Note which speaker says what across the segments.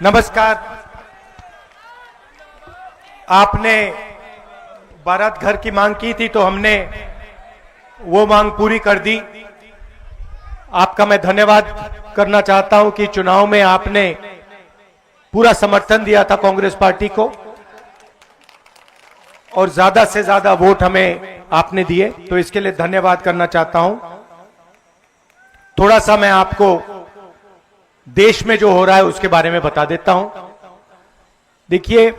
Speaker 1: नमस्कार। आपने बारात घर की मांग की थी तो हमने वो मांग पूरी कर दी। आपका मैं धन्यवाद करना चाहता हूं कि चुनाव में आपने पूरा समर्थन दिया था कांग्रेस पार्टी को और ज्यादा से ज्यादा वोट हमें आपने दिए, तो इसके लिए धन्यवाद करना चाहता हूं। थोड़ा सा मैं आपको देश में जो हो रहा है उसके बारे में बता देता हूं। देखिए,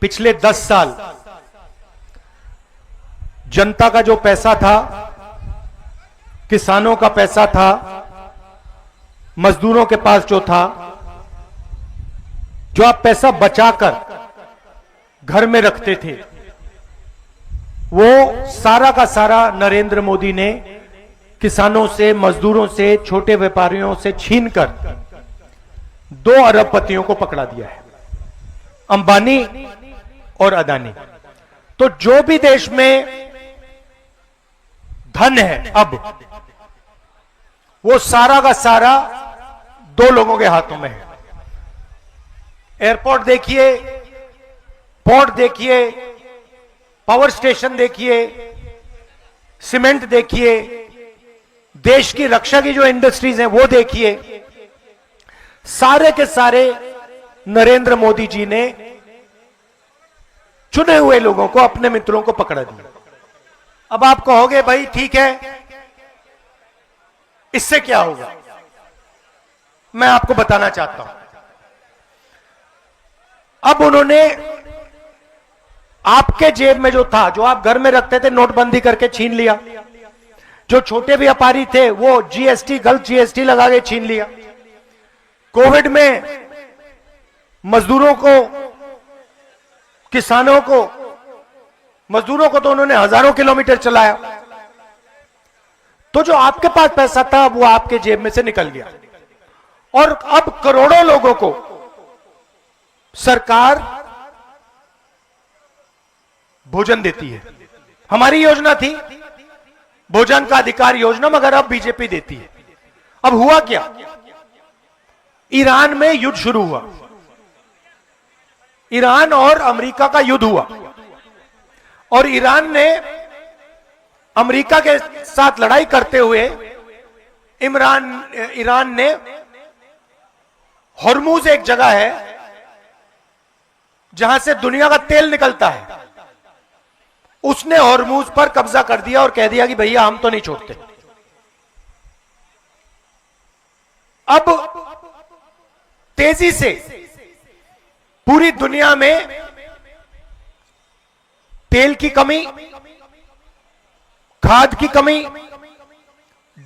Speaker 1: पिछले 10 साल जनता का जो पैसा था, किसानों का पैसा था, मजदूरों के पास जो था, जो आप पैसा बचाकर घर में रखते थे, वो सारा का सारा नरेंद्र मोदी ने किसानों से, मजदूरों से, छोटे व्यापारियों से छीनकर 2 अरबपतियों को पकड़ा दिया है, अंबानी और अदानी। तो जो भी देश में धन है अब, वो सारा का सारा 2 लोगों के हाथों में है। एयरपोर्ट देखिए, पोर्ट देखिए, पावर स्टेशन देखिए, सीमेंट देखिए, देश की रक्षा की जो इंडस्ट्रीज हैं वो देखिए, सारे के सारे नरेंद्र मोदी जी ने चुने हुए लोगों को, अपने मित्रों को पकड़ा दिया। अब आप कहोगे भाई ठीक है, इससे क्या होगा? मैं आपको बताना चाहता हूं। अब उन्होंने आपके जेब में जो था, जो आप घर में रखते थे, नोटबंदी करके छीन लिया। जो छोटे व्यापारी थे वो जीएसटी, गलत जीएसटी लगा के छीन लिया। कोविड में मजदूरों को, किसानों को, मजदूरों को तो उन्होंने हजारों किलोमीटर चलाया। तो जो आपके पास पैसा था वो आपके जेब में से निकल गया। और अब करोड़ों लोगों को सरकार भोजन देती है। हमारी योजना थी भोजन का अधिकार योजना, मगर अब बीजेपी देती है। अब हुआ क्या? ईरान में युद्ध शुरू हुआ। ईरान और अमेरिका का युद्ध हुआ और ईरान ने अमेरिका के साथ लड़ाई करते हुए ईरान ने हॉर्मूज, एक जगह है जहां से दुनिया का तेल निकलता है, उसने हॉर्मूज पर कब्जा कर दिया और कह दिया कि भैया हम तो नहीं छोड़ते। अब तेजी से पूरी दुनिया में तेल की कमी, खाद की कमी,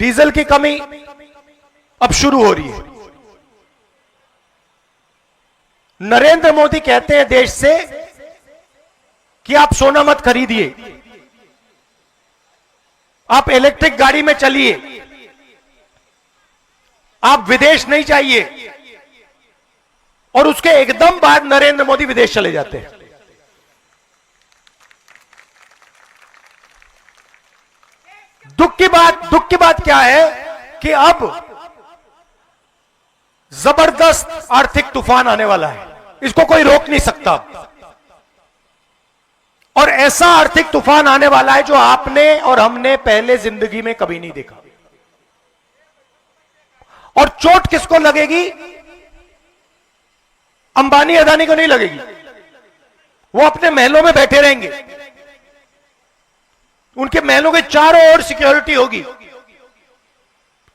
Speaker 1: डीजल की कमी अब शुरू हो रही है। नरेंद्र मोदी कहते हैं देश से कि आप सोना मत खरीदिए, आप इलेक्ट्रिक गाड़ी में चलिए, आप विदेश नहीं जाइए। और उसके एकदम बाद नरेंद्र मोदी विदेश चले जाते हैं। दुख की बात क्या है कि अब जबरदस्त आर्थिक तूफान आने वाला है, इसको कोई रोक नहीं सकता। और ऐसा आर्थिक तूफान आने वाला है जो आपने और हमने पहले जिंदगी में कभी नहीं देखा। और चोट किसको लगेगी? अंबानी अदानी को नहीं लगेगी, वो अपने महलों में बैठे रहेंगे। उनके महलों के चारों ओर सिक्योरिटी होगी।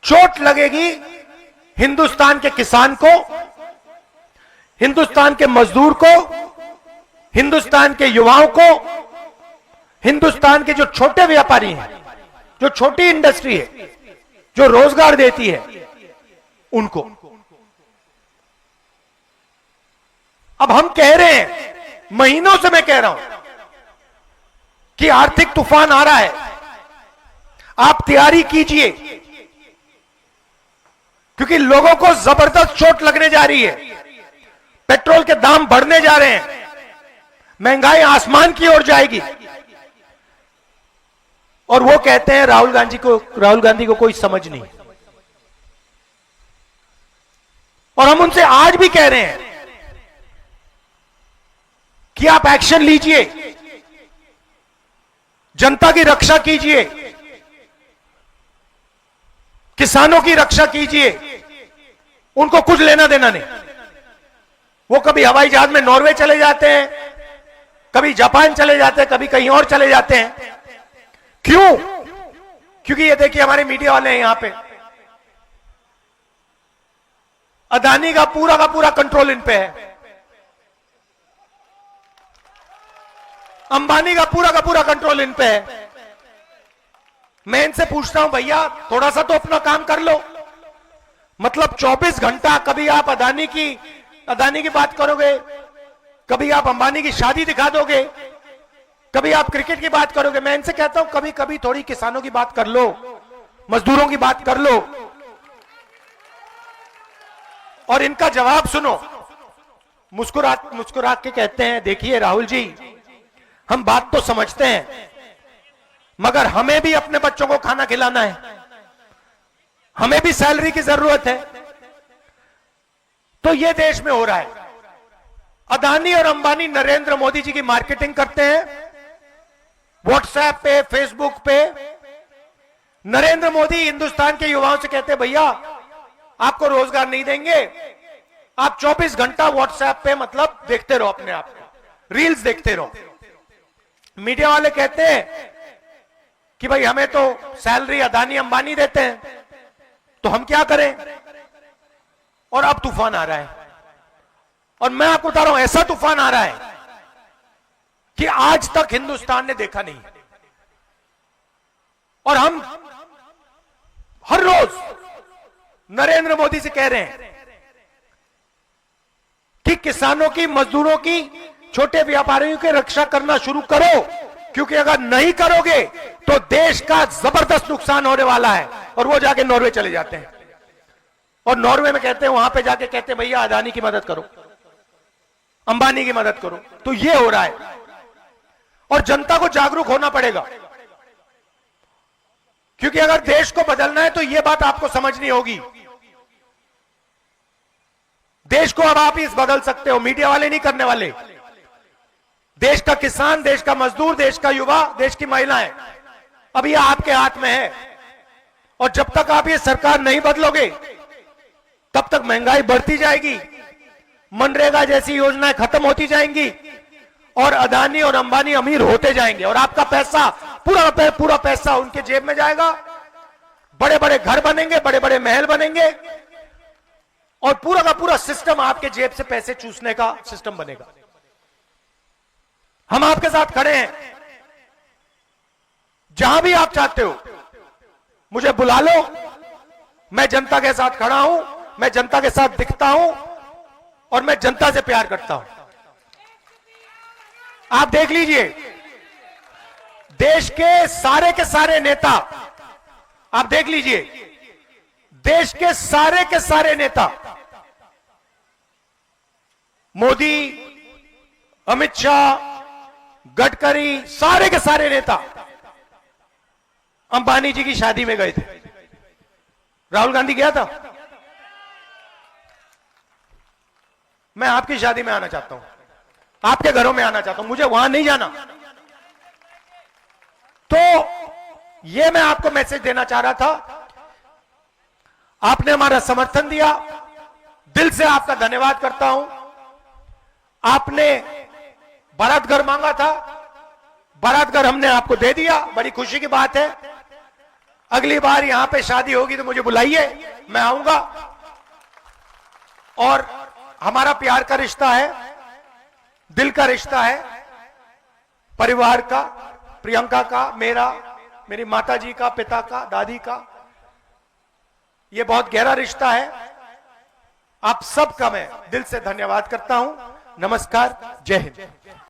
Speaker 1: चोट लगेगी हिंदुस्तान के किसान को, हिंदुस्तान के मजदूर को, हिंदुस्तान के युवाओं को, हिंदुस्तान के जो छोटे व्यापारी हैं, जो छोटी इंडस्ट्री है, जो रोजगार देती है, उनको। अब हम कह रहे हैं, महीनों से मैं कह रहा हूं कि आर्थिक तूफान आ रहा है, आप तैयारी कीजिए, क्योंकि लोगों को जबरदस्त चोट लगने जा रही है। पेट्रोल के दाम बढ़ने जा रहे हैं, महंगाई आसमान की ओर जाएगी। और वो कहते हैं राहुल गांधी को कोई समझ नहीं। और हम उनसे आज भी कह रहे हैं कि आप एक्शन लीजिए, जनता की रक्षा कीजिए, किसानों की रक्षा कीजिए। उनको कुछ लेना देना नहीं। वो कभी हवाई जहाज में नॉर्वे चले जाते हैं, कभी जापान चले जाते हैं, कभी कहीं और चले जाते हैं। क्यों? क्योंकि ये देखिए हमारे मीडिया वाले हैं यहां पे, अदानी का पूरा कंट्रोल इन पे है, अंबानी का पूरा कंट्रोल इन पे है। मैं इनसे पूछता हूं भैया थोड़ा सा तो अपना काम कर लो। मतलब 24 घंटा कभी आप अदानी की बात करोगे, कभी आप अंबानी की शादी दिखा दोगे, कभी आप क्रिकेट की बात करोगे। मैं इनसे कहता हूं कभी कभी थोड़ी किसानों की बात कर लो, मजदूरों की बात कर लो। और इनका जवाब सुनो, मुस्कुरा के कहते हैं देखिए राहुल जी, हम बात तो समझते हैं मगर हमें भी अपने बच्चों को खाना खिलाना है, हमें भी सैलरी की जरूरत है। तो यह देश में हो रहा है। अदानी और अंबानी नरेंद्र मोदी जी की मार्केटिंग करते हैं व्हाट्सएप पे, फेसबुक पे। नरेंद्र मोदी हिंदुस्तान के युवाओं से कहते हैं भैया आपको रोजगार नहीं देंगे, आप 24 घंटा व्हाट्सएप पे मतलब देखते रहो, अपने आप को रील्स देखते रहो। मीडिया वाले कहते हैं कि भाई हमें तो सैलरी अदानी अंबानी देते हैं, तो हम क्या करें। और अब तूफान आ रहा है, और मैं आपको बता रहा हूं ऐसा तूफान आ रहा है कि आज तक हिंदुस्तान ने देखा नहीं। और हम हर रोज नरेंद्र मोदी से कह रहे हैं कि किसानों की, मजदूरों की, छोटे व्यापारियों की रक्षा करना शुरू करो, क्योंकि अगर नहीं करोगे तो देश का जबरदस्त नुकसान होने वाला है। और वो जाके नॉर्वे चले जाते हैं और नॉर्वे में कहते हैं, वहां पे जाके कहते हैं भैया अदानी की मदद करो, अंबानी की मदद करो। तो ये हो रहा है और जनता को जागरूक होना पड़ेगा, क्योंकि अगर देश को बदलना है तो यह बात आपको समझनी होगी। देश को अब आप ही बदल सकते हो, मीडिया वाले नहीं करने वाले। देश का किसान, देश का मजदूर, देश का युवा, देश की महिलाएं, अब ये आपके हाथ में है। और जब तक आप ये सरकार नहीं बदलोगे तब तक महंगाई बढ़ती जाएगी, मनरेगा जैसी योजनाएं खत्म होती जाएंगी और अदानी और अंबानी अमीर होते जाएंगे और आपका पैसा, पूरा पैसा उनके जेब में जाएगा। बड़े बड़े घर बनेंगे, बड़े बड़े महल बनेंगे और पूरा का पूरा सिस्टम आपके जेब से पैसे चूसने का सिस्टम बनेगा। हम आपके साथ खड़े हैं, जहां भी आप चाहते हो मुझे बुला लो, मैं जनता के साथ खड़ा हूं, मैं जनता के साथ दिखता हूं और मैं जनता से प्यार करता हूं। आप देख लीजिए देश के सारे नेता, आप देख लीजिए देश के सारे नेता, मोदी, अमित शाह, गडकरी, सारे के सारे नेता अंबानी जी की शादी में गए थे। राहुल गांधी गया था। मैं आपकी शादी में आना चाहता हूं, आपके घरों में आना चाहता हूं, मुझे वहां नहीं जाना। तो यह मैं आपको मैसेज देना चाह रहा था। आपने हमारा समर्थन दिया, दिल से आपका धन्यवाद करता हूं। आपने बारात घर मांगा था, बारात घर हमने आपको दे दिया, बड़ी खुशी की बात है। अगली बार यहां पे शादी होगी तो मुझे बुलाइए, मैं आऊंगा। और हमारा प्यार का रिश्ता है, दिल का रिश्ता है, परिवार का, प्रियंका का, मेरा, मेरी माताजी का, पिता का, दादी का, यह बहुत गहरा रिश्ता है। आप सबका मैं दिल से धन्यवाद करता हूं। नमस्कार, जय हिंद।